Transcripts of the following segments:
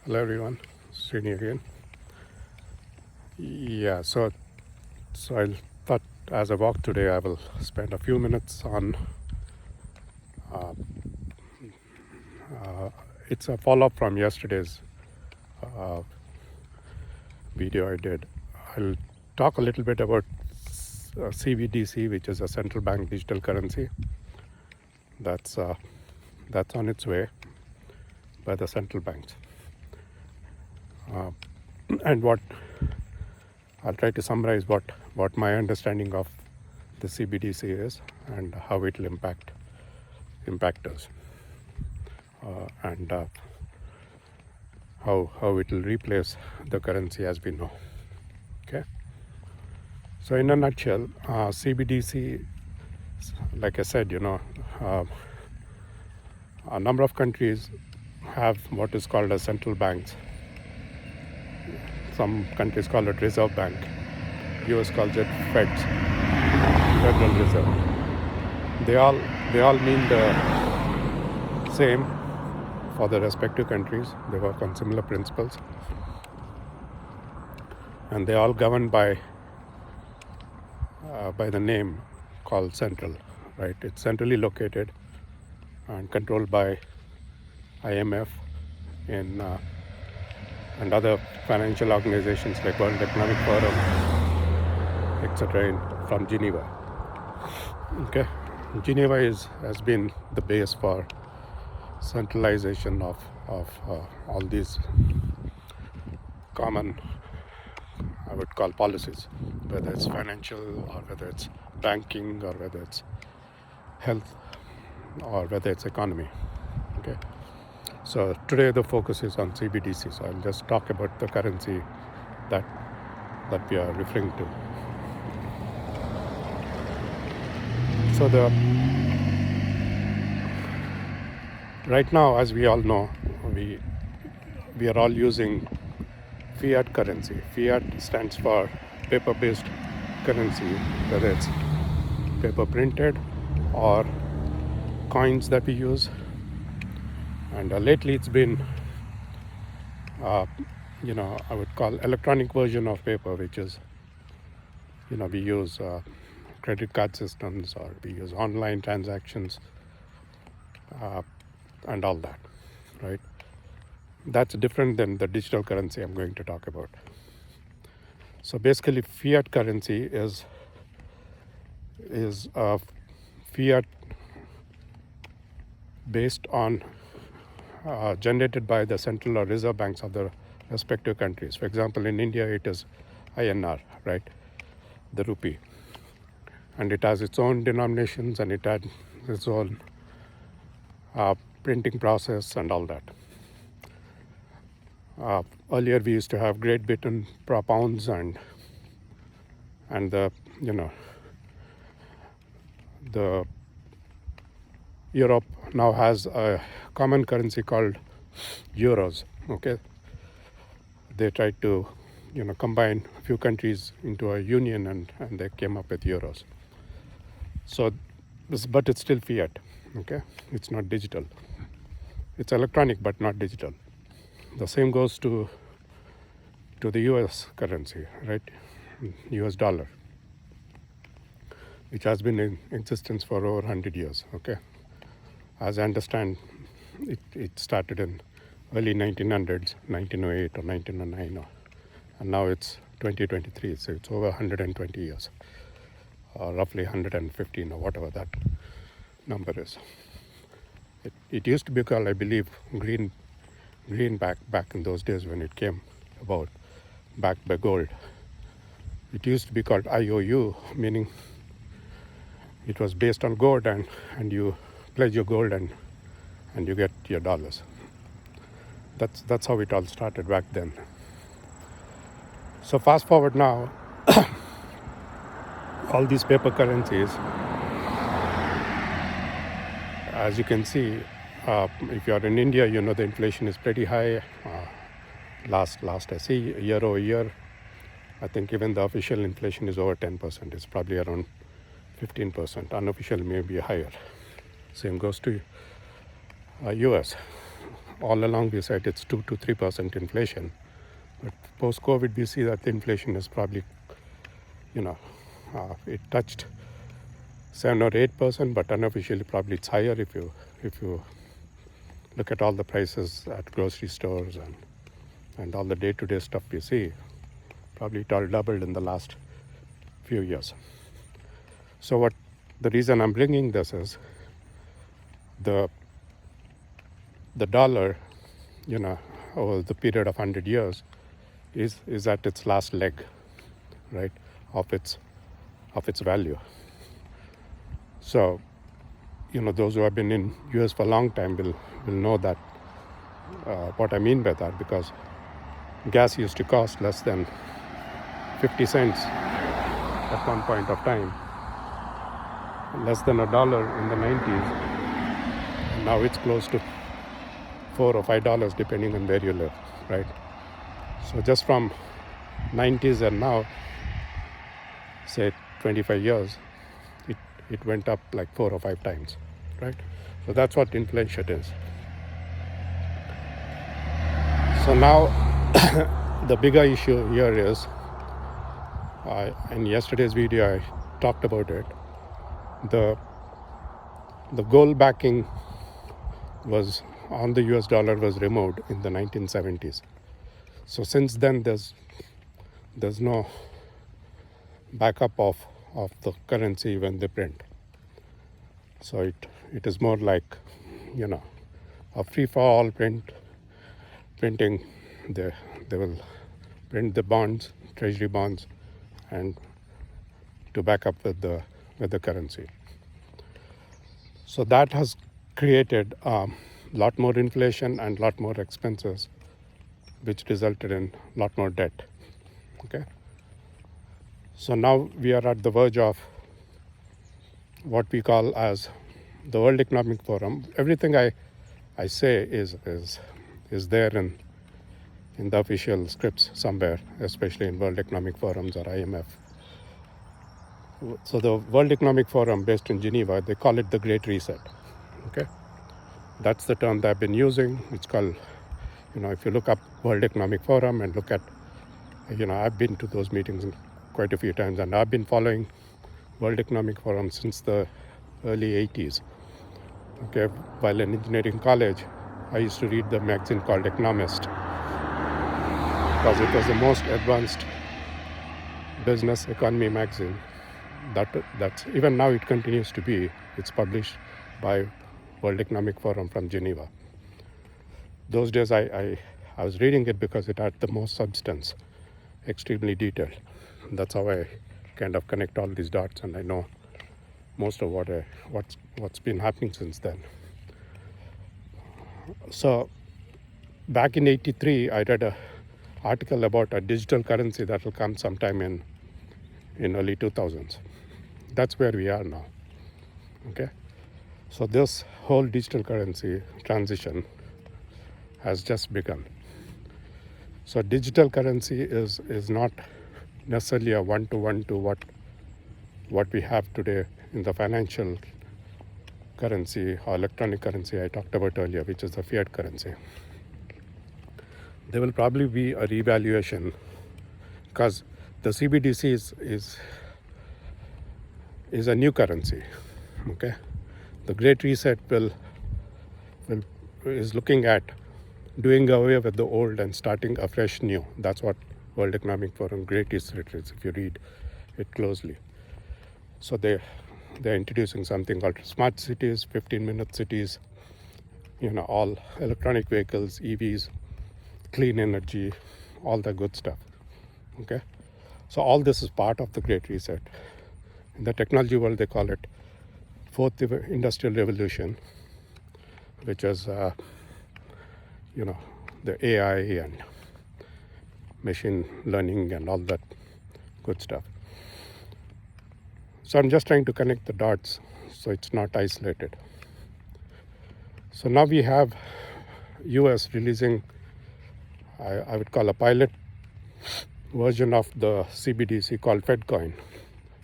Hello everyone, Srini again. Yeah, I thought as I walk today, I will spend a few minutes on. Uh, it's a follow-up from yesterday's uh, video I did. I'll talk a little bit about CBDC, which is a central bank digital currency. That's on its way by the central banks, and what I'll try to summarize what my understanding of the CBDC is and how it will impact us, and how it will replace the currency as we know. Okay. So in a nutshell, CBDC, like I said, a number of countries have what is called as central banks. Some countries call it Reserve Bank. US calls it Feds, Federal Reserve. They all mean the same for the respective countries. They work on similar principles, and they all governed by the name called central. Right? It's centrally located and controlled by IMF in and other financial organizations like World Economic Forum, etc. from Geneva. Okay, Geneva has been the base for centralization of all these common, I would call, policies, whether it's financial or whether it's banking or whether it's health or whether it's economy. Okay. So today the focus is on CBDC. So I'll just talk about the currency that we are referring to. So right now, as we all know, we are all using fiat currency. Fiat stands for paper-based currency, whether it's paper printed or coins that we use. And lately it's been, I would call electronic version of paper, which is, we use credit card systems or we use online transactions and all that, right? That's different than the digital currency I'm going to talk about. So basically, fiat currency is a fiat based on generated by the central or reserve banks of the respective countries. For example, in India, it is INR, right? The rupee. And it has its own denominations and it has its own printing process and all that. Earlier, we used to have Great Britain pounds and the Europe now has a common currency called euros. Okay, they tried to combine a few countries into a union and they came up with euros. So but it's still fiat. Okay, it's not digital. It's electronic but not digital. The same goes to the US currency, right? US dollar, which has been in existence for over 100 years. Okay, as I understand, it started in early 1900s, 1908 or 1909, and now it's 2023, so it's over 120 years, or roughly 115 or whatever that number is. It used to be called, I believe, greenback back in those days when it came about, backed by gold. It used to be called IOU, meaning it was based on gold, and you pledge your gold and you get your dollars. That's how it all started back then. So fast forward now, all these paper currencies, as you can see, if you're in India, the inflation is pretty high. Last I see, year over year, I think even the official inflation is over 10%. It's probably around 15%. Unofficial may be higher. Same goes to US. all along we said it's 2 to 3% inflation. But post-COVID, we see that the inflation is probably, it touched 7 or 8%, but unofficially probably it's higher if you look at all the prices at grocery stores and all the day-to-day stuff we see. Probably it all doubled in the last few years. So the reason I'm bringing this is the dollar, over the period of 100 years is at its last leg, right, of its value. So, those who have been in US for a long time will know that what I mean by that, because gas used to cost less than 50 cents at one point of time, less than $1 in the 90s, and now it's close to $4 or $5 depending on where you live, right? So just from 90s and now, say 25 years, it went up like 4 or 5 times, right? So that's what inflation is. So now the bigger issue here is, in yesterday's video I talked about it, the gold backing was on the US dollar was removed in the 1970s. So since then there's no backup of the currency when they print. So it is more like, a free-for-all printing. They will print the bonds, treasury bonds, and to back up with the currency. So that has created a lot more inflation and a lot more expenses, which resulted in a lot more debt. Okay. So now we are at the verge of what we call as the World Economic Forum. Everything I say is there in the official scripts somewhere, especially in World Economic Forums or IMF. So the World Economic Forum based in Geneva, they call it the Great Reset. Okay, that's the term that I've been using. It's called, if you look up World Economic Forum and look at, I've been to those meetings quite a few times, and I've been following World Economic Forum since the early 80s. Okay, while in engineering college, I used to read the magazine called Economist, because it was the most advanced business economy magazine. That's even now it continues to be. It's published by World Economic Forum from Geneva. Those days I was reading it because it had the most substance, extremely detailed. That's how I kind of connect all these dots, and I know most of what's been happening since then. So back in '83, I read an article about a digital currency that will come sometime in early 2000s. That's where we are now. Okay, so this whole digital currency transition has just begun. So digital currency is not necessarily a one-to-one to what we have today in the financial currency or electronic currency I talked about earlier, which is the fiat currency. There will probably be a revaluation, because the CBDC is a new currency. Okay, the Great Reset is looking at doing away with the old and starting afresh new. That's what World Economic Forum Great Reset is, if you read it closely. So they're introducing something called smart cities, 15-minute cities, all electronic vehicles, EVs, clean energy, all the good stuff. Okay, so all this is part of the Great Reset. In the technology world, they call it Fourth Industrial Revolution, which is the AI and machine learning and all that good stuff. So I'm just trying to connect the dots so it's not isolated. So now we have US releasing, I would call a pilot version of the CBDC called FedCoin.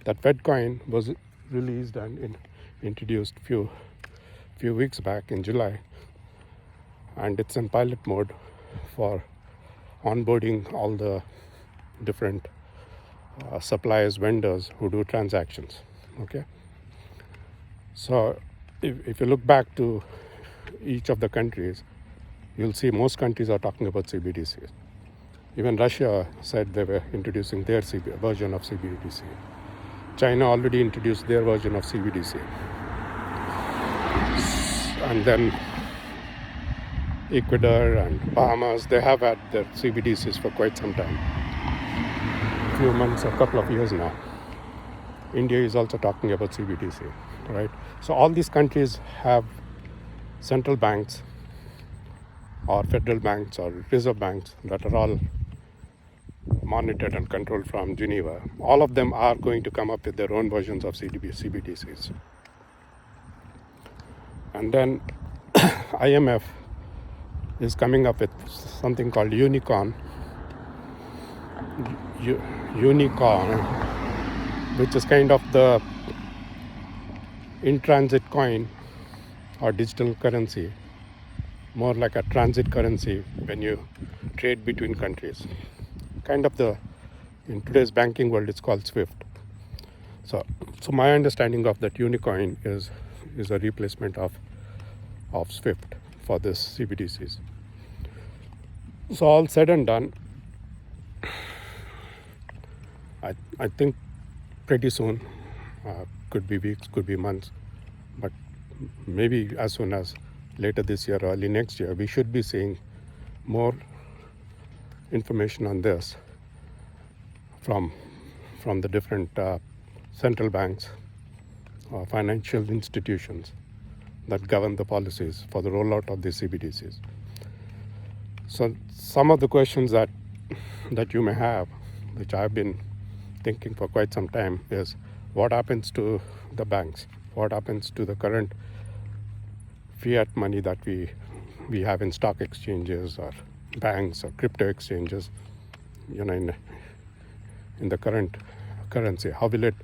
That FedCoin was released and introduced few weeks back in July. and it's in pilot mode for onboarding all the different suppliers, vendors who do transactions. Okay, so if you look back to each of the countries, you'll see most countries are talking about CBDCs. Even Russia said they were introducing their version of CBDC. China already introduced their version of CBDC. And then Ecuador and Bahamas, they have had their CBDCs for quite some time. A few months, a couple of years now. India is also talking about CBDC, right? So all these countries have central banks or federal banks or reserve banks that are all monitored and controlled from Geneva. All of them are going to come up with their own versions of CBDCs. And then IMF is coming up with something called Unicorn, which is kind of the in-transit coin or digital currency, more like a transit currency when you trade between countries. Kind of in today's banking world, it's called SWIFT. So my understanding of that Unicorn is a replacement of SWIFT for this CBDCs. So all said and done, I think pretty soon, could be weeks, could be months, but maybe as soon as later this year, early next year, we should be seeing more information on this from the different central banks or financial institutions that govern the policies for the rollout of the CBDCs. So some of the questions that you may have, which I've been thinking for quite some time, is what happens to the banks? What happens to the current fiat money that we have in stock exchanges or banks or crypto exchanges, in the current currency? How will it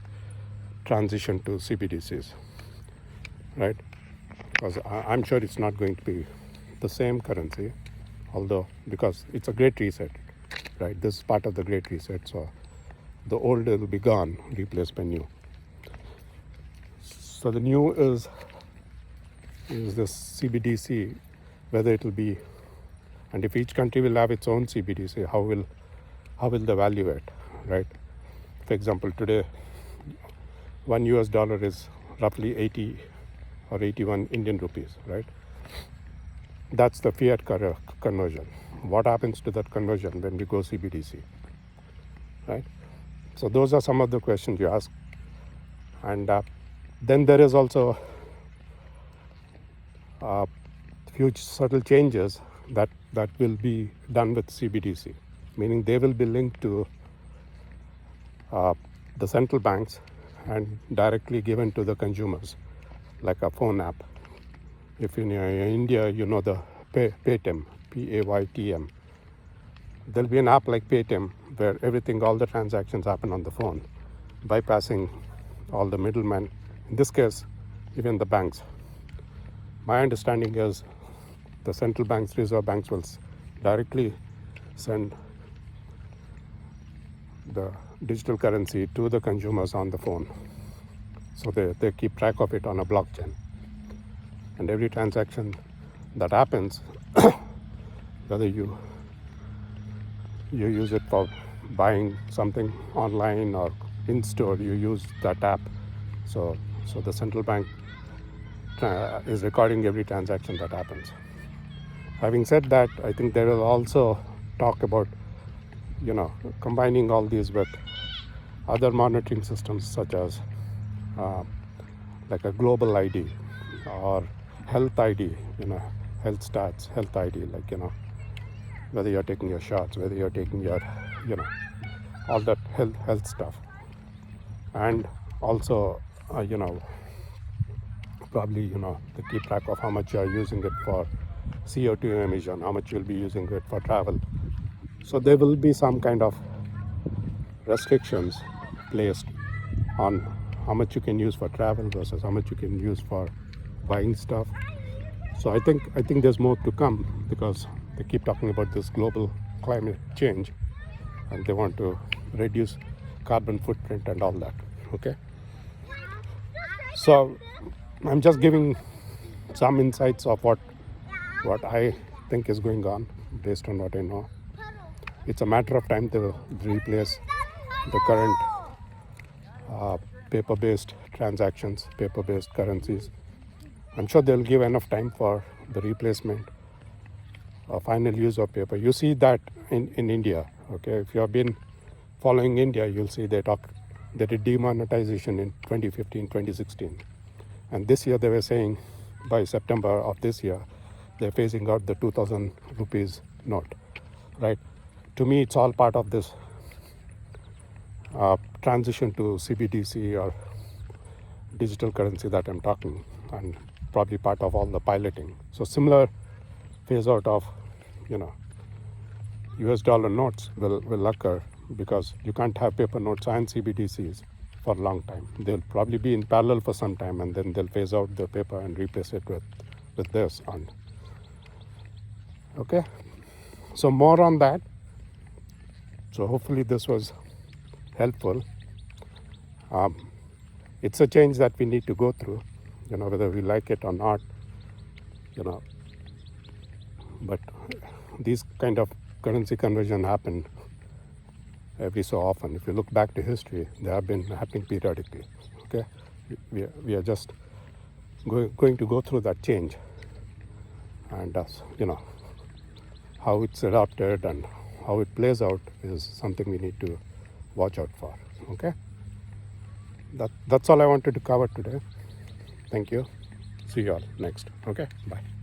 transition to CBDCs, right? Because I'm sure it's not going to be the same currency, although because it's a great reset, right? This is part of the great reset. So the old will be gone, replaced by new. So the new is this CBDC, whether it will be, and if each country will have its own CBDC, how will they value it, right? For example, today, $1 is roughly 80 or 81 Indian rupees, right? That's the fiat conversion. What happens to that conversion when we go CBDC, right? So those are some of the questions you ask. And then there is also huge subtle changes that will be done with CBDC, meaning they will be linked to the central banks and directly given to the consumers, like a phone app. If in India, the Paytm, Paytm, there'll be an app like Paytm where all the transactions happen on the phone, bypassing all the middlemen, in this case, even the banks. My understanding is the central banks, reserve banks will directly send the digital currency to the consumers on the phone. So they keep track of it on a blockchain. And every transaction that happens, whether you use it for buying something online or in store, you use that app. So the central bank is recording every transaction that happens. Having said that, I think there will also talk about, combining all these with other monitoring systems such as like a global ID or health ID, health stats, health ID, like, whether you're taking your shots, whether you're taking your, all that health stuff. And also, probably, to keep track of how much you're using it for CO2 emission, how much you'll be using it for travel. So there will be some kind of restrictions placed on how much you can use for travel versus how much you can use for buying stuff. So I think there's more to come, because they keep talking about this global climate change, and they want to reduce carbon footprint and all that. Okay, so I'm just giving some insights of what I think is going on based on what I know. It's a matter of time to replace the current paper-based transactions, paper-based currencies. I'm sure they'll give enough time for the replacement or final use of paper. You see that in India. Okay, if you have been following India, you'll see they did demonetization in 2015, 2016. And this year they were saying by September of this year, they're phasing out the 2000 rupees note, right? To me, it's all part of this transition to CBDC or digital currency that I'm talking, and probably part of all the piloting. So similar phase out of, US dollar notes will occur, because you can't have paper notes and CBDCs for a long time. They'll probably be in parallel for some time, and then they'll phase out the paper and replace it with this on. Okay, so more on that. So hopefully this was helpful. It's a change that we need to go through, whether we like it or not, but these kind of currency conversion happen every so often. If you look back to history, they have been happening periodically. Okay, we are just going to go through that change, and how it's adopted and how it plays out is something we need to watch out for. Okay, that's all I wanted to cover today. Thank you. See you all next. Okay, bye.